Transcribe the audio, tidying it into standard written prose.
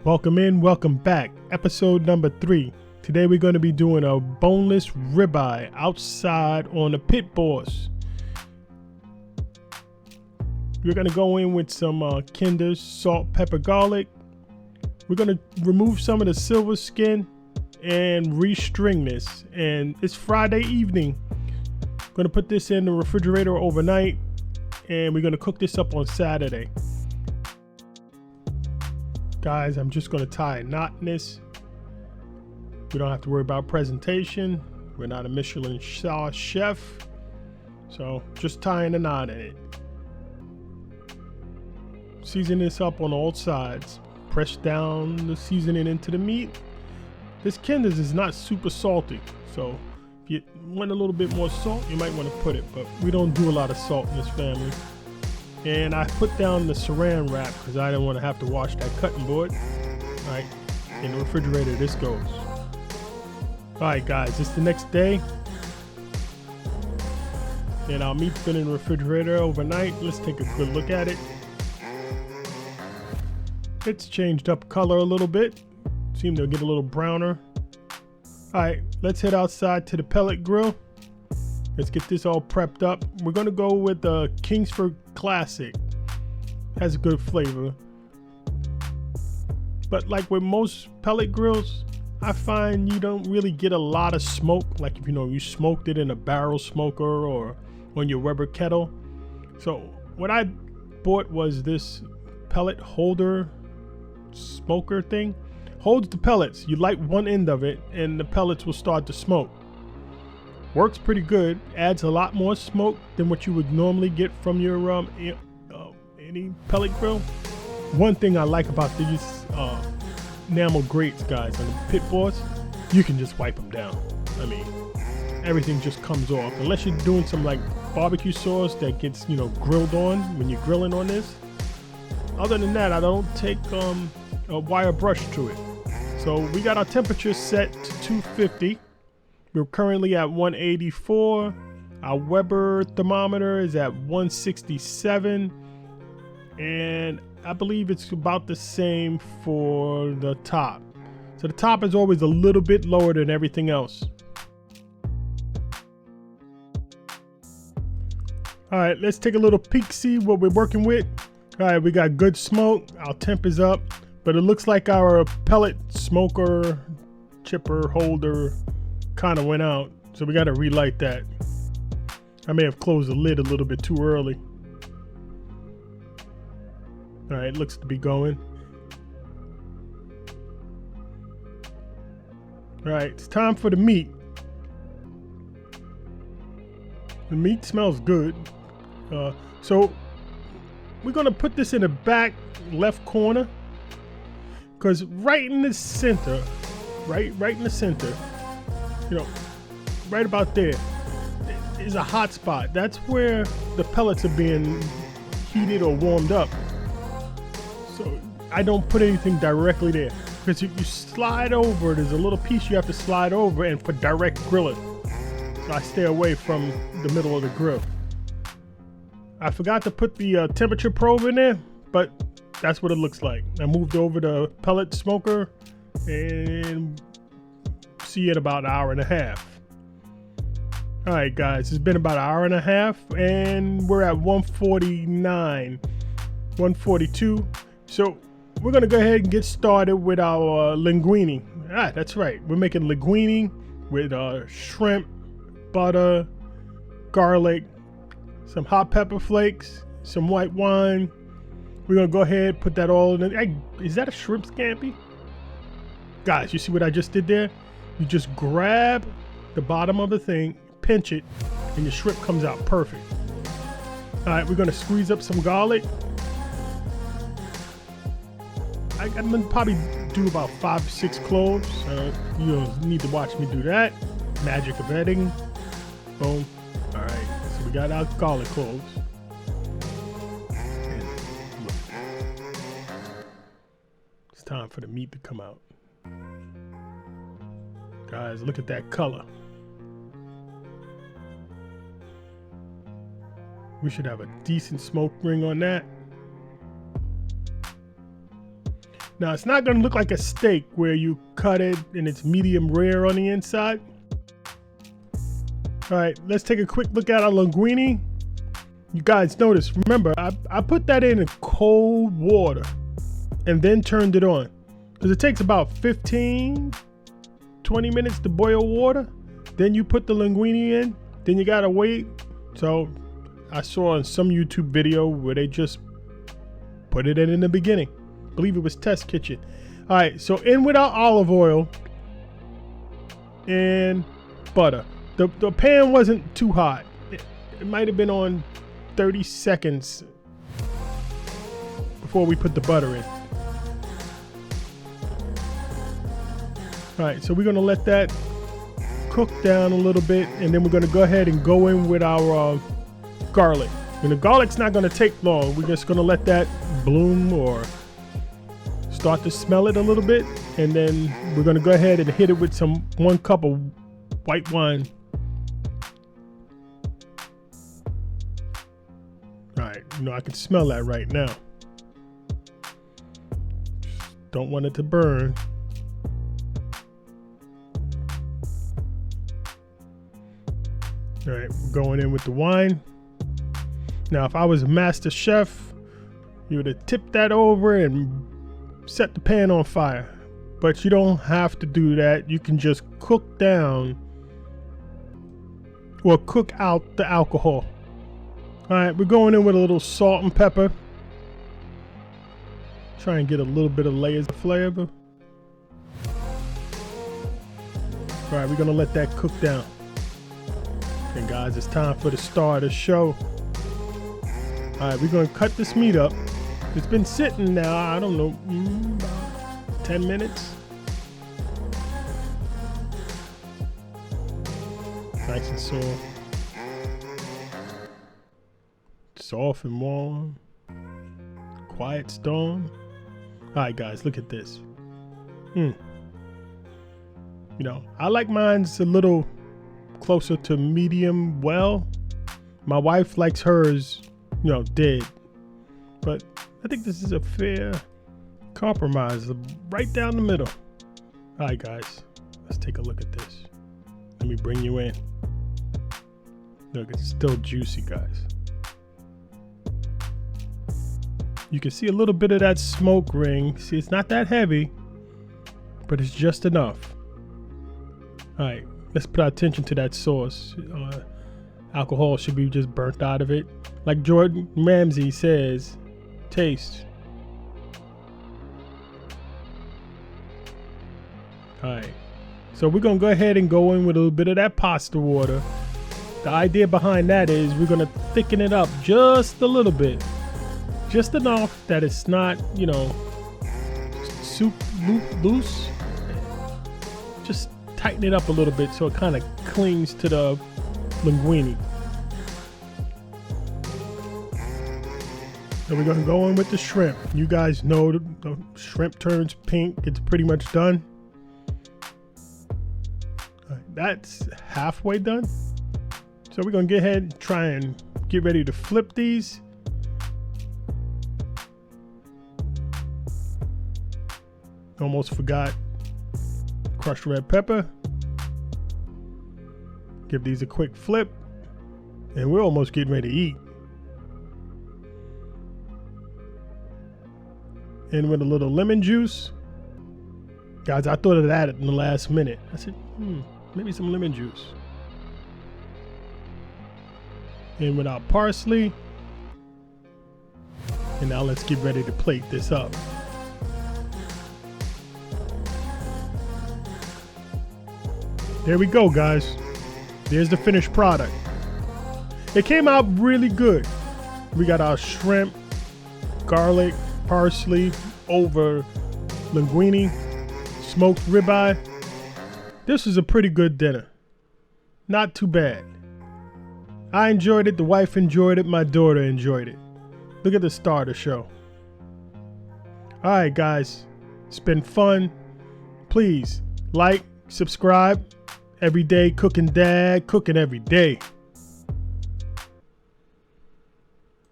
Welcome in, welcome back. Episode number 3. Today we're going to be doing a boneless ribeye outside on the Pit Boss. We're going to go in with some Kinder's salt, pepper, garlic. We're going to remove some of the silver skin and restring this. And it's Friday evening. I'm going to put this in the refrigerator overnight and we're going to cook this up on Saturday. Guys, I'm just going to tie a knot in this. We don't have to worry about presentation. We're not a Michelin star chef. So just tying a knot in it. Season this up on all sides. Press down the seasoning into the meat. This Kinder's is not super salty. So if you want a little bit more salt, you might want to put it. But we don't do a lot of salt in this family. And I put down the saran wrap because I didn't want to have to wash that cutting board. All right, in the refrigerator this goes. All right, guys, it's the next day. And our meat's been in the refrigerator overnight. Let's take a good look at it. It's changed up color a little bit. Seemed to get a little browner. All right, let's head outside to the pellet grill. Let's get this all prepped up. We're gonna go with the Kingsford Classic. Has a good flavor. But like with most pellet grills, I find you don't really get a lot of smoke. Like if you smoked it in a barrel smoker or on your Weber kettle. So what I bought was this pellet holder smoker thing. Holds the pellets. You light one end of it and the pellets will start to smoke. Works pretty good. Adds a lot more smoke than what you would normally get from your any pellet grill. One thing I like about these enamel grates, guys, on the Pit Boss, you can just wipe them down. I mean, everything just comes off. Unless you're doing some like barbecue sauce that gets grilled on when you're grilling on this. Other than that, I don't take a wire brush to it. So we got our temperature set to 250. We're currently at 184. Our Weber thermometer is at 167. And I believe it's about the same for the top. So the top is always a little bit lower than everything else. All right, let's take a little peek, see what we're working with. All right, we got good smoke. Our temp is up, but it looks like our pellet smoker, chipper, holder kind of went out, so we got to relight that. I may have closed the lid a little bit too early. All right, looks to be going. All right, it's time for the meat. The meat smells good. So we're gonna put this in the back left corner, because right in the center, right in the center, right about there is a hot spot. That's where the pellets are being heated or warmed up. So I don't put anything directly there, because you slide over, there's a little piece you have to slide over and for direct grilling. So I stay away from the middle of the grill. I forgot to put the temperature probe in there, but that's what it looks like. I moved over the pellet smoker and see it about an hour and a half. All right, guys, it's been about an hour and a half and we're at 149, 142. So we're gonna go ahead and get started with our linguine. That's right, we're making linguine with shrimp, butter, garlic, some hot pepper flakes, some white wine. We're gonna go ahead, put that all in. Hey, is that a shrimp scampi? Guys, you see what I just did there? You just grab the bottom of the thing, pinch it, and your shrimp comes out perfect. All right, we're gonna squeeze up some garlic. I'm gonna probably do about 5 to 6 cloves. You don't need to watch me do that. Magic of editing. Boom. All right, so we got our garlic cloves. And look, it's time for the meat to come out. Guys, look at that color. We should have a decent smoke ring on that. Now it's not gonna look like a steak where you cut it and it's medium rare on the inside. All right, let's take a quick look at our linguine. You guys notice, remember, I put that in cold water and then turned it on. Because it takes about 15, 20 minutes to boil water. Then you put the linguine in, then you gotta wait. So I saw in some YouTube video where they just put it in the beginning. I believe it was Test Kitchen. All right, so in with our olive oil and butter. The pan wasn't too hot. It might have been on 30 seconds before we put the butter in. All right, so we're gonna let that cook down a little bit, and then we're gonna go ahead and go in with our garlic. And the garlic's not gonna take long. We're just gonna let that bloom or start to smell it a little bit, and then we're gonna go ahead and hit it with 1 cup of white wine. All right, I can smell that right now. Just don't want it to burn. All right, we're going in with the wine. Now, if I was a master chef, you would have tipped that over and set the pan on fire. But you don't have to do that. You can just cook down or cook out the alcohol. All right, we're going in with a little salt and pepper. Try and get a little bit of layers of flavor. All right, we're gonna let that cook down. And guys, it's time for the star of the show. All right, we're gonna cut this meat up. It's been sitting now, I don't know, about 10 minutes. Nice and soft. Soft and warm. Quiet storm. All right, guys, look at this. I like mine's a little closer to medium well. My wife likes hers, dead. But I think this is a fair compromise, right down the middle. All right, guys, let's take a look at this. Let me bring you in. Look, it's still juicy, guys. You can see a little bit of that smoke ring. See, it's not that heavy, but it's just enough. All right, let's put our attention to that sauce. Alcohol should be just burnt out of it. Like Jordan Ramsay says, taste. All right, so we're gonna go ahead and go in with a little bit of that pasta water. The idea behind that is we're gonna thicken it up just a little bit. Just enough that it's not, soup loose. Just tighten it up a little bit so it kind of clings to the linguine. Then we're gonna go in with the shrimp. You guys know the shrimp turns pink. It's pretty much done. All right, that's halfway done. So we're gonna go ahead and try and get ready to flip these. Almost forgot crushed red pepper. Give these a quick flip, and we're almost getting ready to eat. In with a little lemon juice. Guys, I thought of that in the last minute. I said, maybe some lemon juice. In with our parsley. And now let's get ready to plate this up. There we go, guys. There's the finished product. It came out really good. We got our shrimp, garlic, parsley over linguine, smoked ribeye. This was a pretty good dinner. Not too bad. I enjoyed it. The wife enjoyed it. My daughter enjoyed it. Look at the star of the show. All right, guys. It's been fun. Please like, subscribe. Every day cooking dad, cooking every day.